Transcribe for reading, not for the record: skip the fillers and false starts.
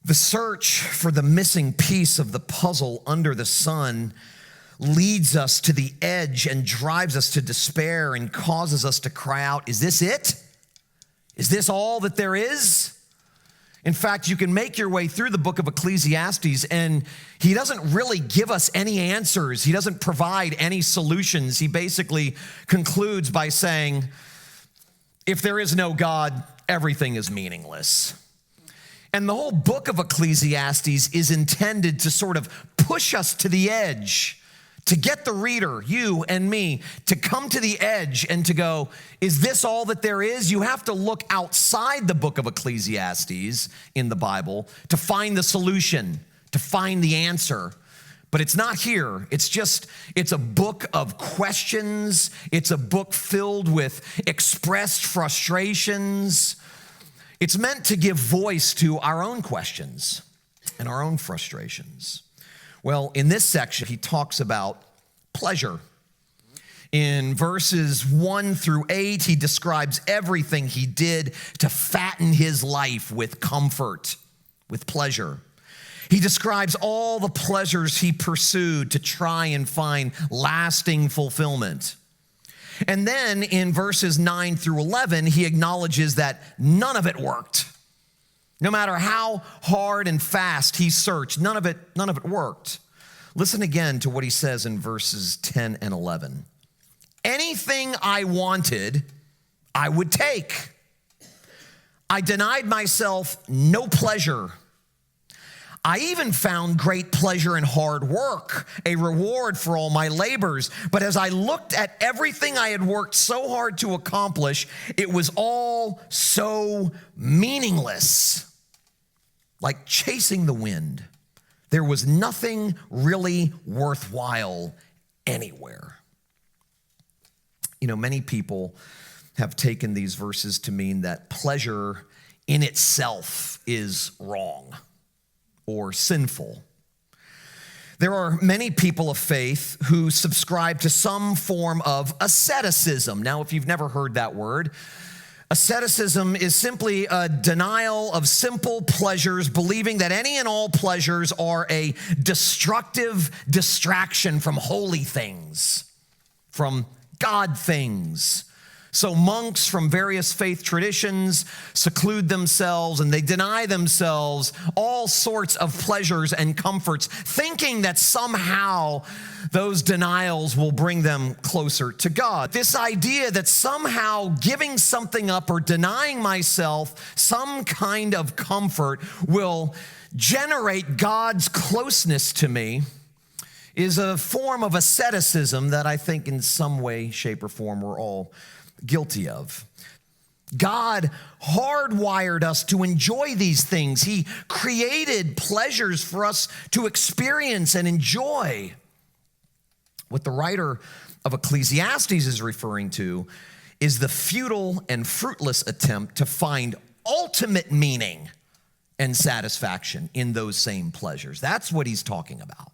The search for the missing piece of the puzzle under the sun leads us to the edge and drives us to despair and causes us to cry out, is this it? Is this all that there is? In fact, you can make your way through the book of Ecclesiastes, and he doesn't really give us any answers. He doesn't provide any solutions. He basically concludes by saying, if there is no God, everything is meaningless. And the whole book of Ecclesiastes is intended to sort of push us to the edge, to get the reader, you and me, to come to the edge and to go, is this all that there is? You have to look outside the book of Ecclesiastes in the Bible to find the solution, to find the answer. But it's not here. It's a book of questions. It's a book filled with expressed frustrations. It's meant to give voice to our own questions and our own frustrations. Well, in this section, he talks about pleasure. In verses 1 through 8, he describes everything he did to fatten his life with comfort, with pleasure. He describes all the pleasures he pursued to try and find lasting fulfillment. And then in verses 9 through 11, he acknowledges that none of it worked. No matter how hard and fast he searched, none of it worked. Listen again to what he says in verses 10 and 11. Anything I wanted, I would take. I denied myself no pleasure. I even found great pleasure in hard work, a reward for all my labors. But as I looked at everything I had worked so hard to accomplish, it was all so meaningless, like chasing the wind. There was nothing really worthwhile anywhere. You know, many people have taken these verses to mean that pleasure in itself is wrong or sinful. There are many people of faith who subscribe to some form of asceticism. Now, if you've never heard that word, asceticism is simply a denial of simple pleasures, believing that any and all pleasures are a destructive distraction from holy things, from God things. So monks from various faith traditions seclude themselves and they deny themselves all sorts of pleasures and comforts, thinking that somehow those denials will bring them closer to God. This idea that somehow giving something up or denying myself some kind of comfort will generate God's closeness to me is a form of asceticism that I think in some way, shape, or form we're all guilty of. God hardwired us to enjoy these things. He created pleasures for us to experience and enjoy. What the writer of Ecclesiastes is referring to is the futile and fruitless attempt to find ultimate meaning and satisfaction in those same pleasures. That's what he's talking about.